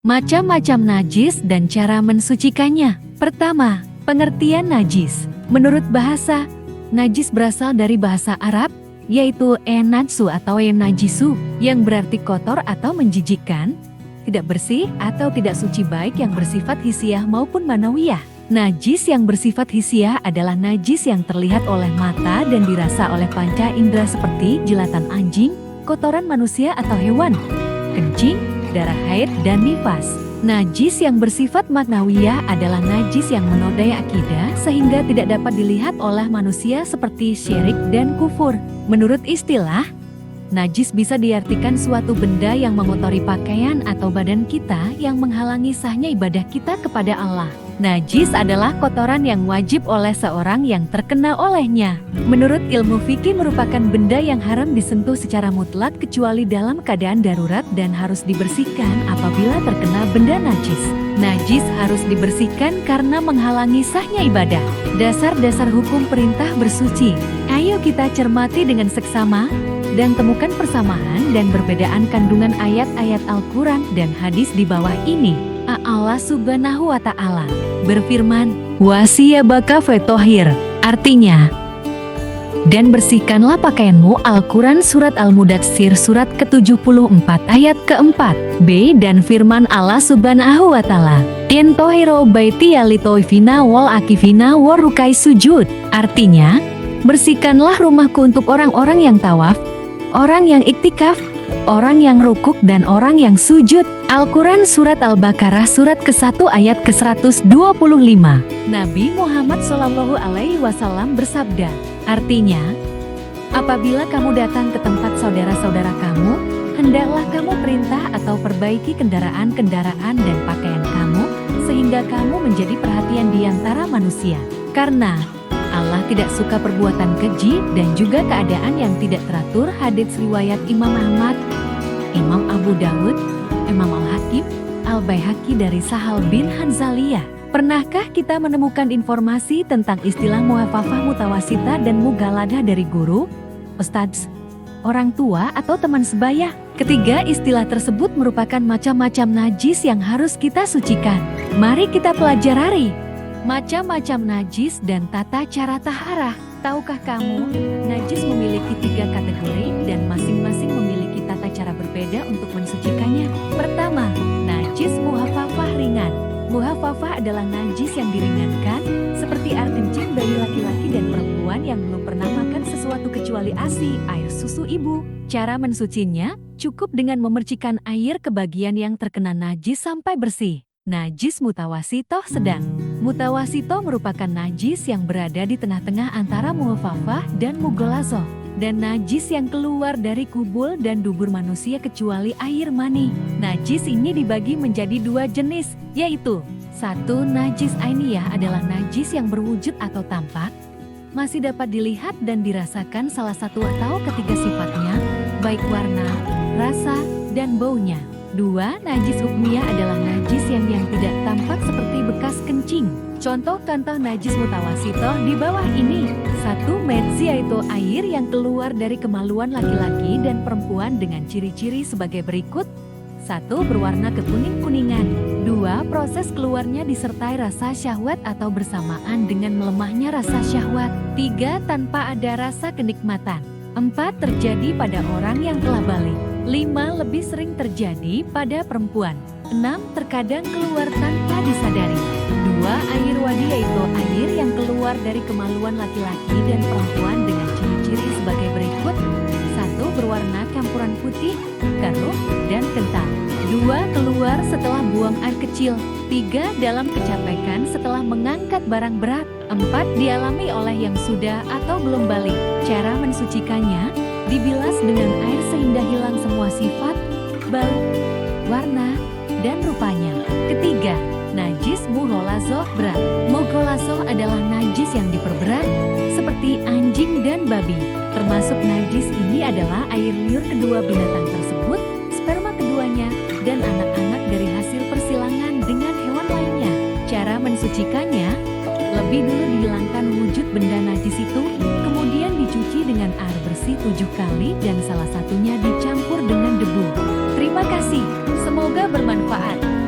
Macam-macam najis dan cara mensucikannya. Pertama, pengertian najis. Menurut bahasa, najis berasal dari bahasa Arab, yaitu enatsu atau enajisu, yang berarti kotor atau menjijikkan, tidak bersih atau tidak suci baik yang bersifat hisiah maupun manawiyah. Najis yang bersifat hisiah adalah najis yang terlihat oleh mata dan dirasa oleh panca indera seperti jilatan anjing, kotoran manusia atau hewan, kencing, darah haid, dan nifas. Najis yang bersifat maknawiyah adalah najis yang menodai akidah sehingga tidak dapat dilihat oleh manusia seperti syirik dan kufur. Menurut istilah, najis bisa diartikan suatu benda yang mengotori pakaian atau badan kita yang menghalangi sahnya ibadah kita kepada Allah. Najis adalah kotoran yang wajib oleh seorang yang terkena olehnya. Menurut ilmu fikih merupakan benda yang haram disentuh secara mutlak kecuali dalam keadaan darurat dan harus dibersihkan apabila terkena benda najis. Najis harus dibersihkan karena menghalangi sahnya ibadah. Dasar-dasar hukum perintah bersuci. Ayo kita cermati dengan seksama dan temukan persamaan dan perbedaan kandungan ayat-ayat Al-Quran dan hadis di bawah ini. Allah Subhanahu wa Ta'ala berfirman, "Wasiyabaka fetohir," artinya, dan bersihkanlah pakaianmu. Al-Quran Surat Al-Mudatsir Surat ke-74 ayat ke-4. B. Dan firman Allah Subhanahu wa Ta'ala, "Intohiro baiti alitoifina wal akifina warukai sujud," artinya, bersihkanlah rumahku untuk orang-orang yang tawaf, orang yang iktikaf, orang yang rukuk, dan orang yang sujud. Al-Quran Surat Al-Baqarah Surat ke-1 ayat ke-125. Nabi Muhammad SAW bersabda, artinya, apabila kamu datang ke tempat saudara-saudara kamu, hendaklah kamu perintah atau perbaiki kendaraan-kendaraan dan pakaian kamu, sehingga kamu menjadi perhatian di antara manusia. Karena Allah tidak suka perbuatan keji dan juga keadaan yang tidak teratur. Hadits riwayat Imam Ahmad, Imam Abu Dawud, Imam Al-Hakim, Al-Baihaqi dari Sahal bin Hanzaliyah. Pernahkah kita menemukan informasi tentang istilah muhafafah mutawasita dan mugaladah dari guru, ustadz, orang tua, atau teman sebaya? Ketiga istilah tersebut merupakan macam-macam najis yang harus kita sucikan. Mari kita pelajari macam-macam najis dan tata cara taharah. Tahukah kamu, najis memiliki 3 kategori dan masing-masing memiliki tata cara berbeda untuk mensucikannya. Pertama, najis muhafafah ringan. Muhafafah adalah najis yang diringankan, seperti air kencing bayi laki-laki dan perempuan yang belum pernah makan sesuatu kecuali ASI, air susu ibu. Cara mensucinya, cukup dengan memercikan air ke bagian yang terkena najis sampai bersih. Najis mutawasitoh sedang. Mutawasito merupakan najis yang berada di tengah-tengah antara muhafafah dan mughalazah, dan najis yang keluar dari kubul dan dubur manusia kecuali air mani. Najis ini dibagi menjadi 2 jenis, yaitu 1. Najis ainiyah adalah najis yang berwujud atau tampak, masih dapat dilihat dan dirasakan salah satu atau ketiga sifatnya, baik warna, rasa, dan baunya. 2. Najis hukmiyah adalah najis yang tidak tampak seperti bekas kencing. Contoh-contoh najis mutawasitoh di bawah ini. 1. Medzi, yaitu air yang keluar dari kemaluan laki-laki dan perempuan dengan ciri-ciri sebagai berikut. 1. Berwarna kekuning-kuningan. 2. Proses keluarnya disertai rasa syahwat atau bersamaan dengan melemahnya rasa syahwat. 3. Tanpa ada rasa kenikmatan. 4. Terjadi pada orang yang telah balik. 5. Lebih sering terjadi pada perempuan. 6. Terkadang keluar tanpa disadari. 2. Air wadi, yaitu air yang keluar dari kemaluan laki-laki dan perempuan dengan ciri-ciri sebagai berikut. 1. Berwarna campuran putih, keruh, dan kental. 2. Keluar setelah buang air kecil. 3. Dalam kecapekan setelah mengangkat barang berat. 4. Dialami oleh yang sudah atau belum balik. Cara mensucikannya, dibilas dengan air sehingga hilang semua sifat, bau, warna, dan rupanya. Ketiga, najis mughalazah berat. Mughalazah adalah najis yang diperberat, seperti anjing dan babi. Termasuk najis ini adalah air liur kedua binatang tersebut, sperma keduanya, dan anak-anak dari hasil persilangan dengan hewan lainnya. Cara mensucikannya, lebih dulu dihilangkan wujud benda najis itu, kemudian dicuci dengan air bersih 7 kali dan salah satunya dicampur dengan debu. Terima kasih, semoga bermanfaat.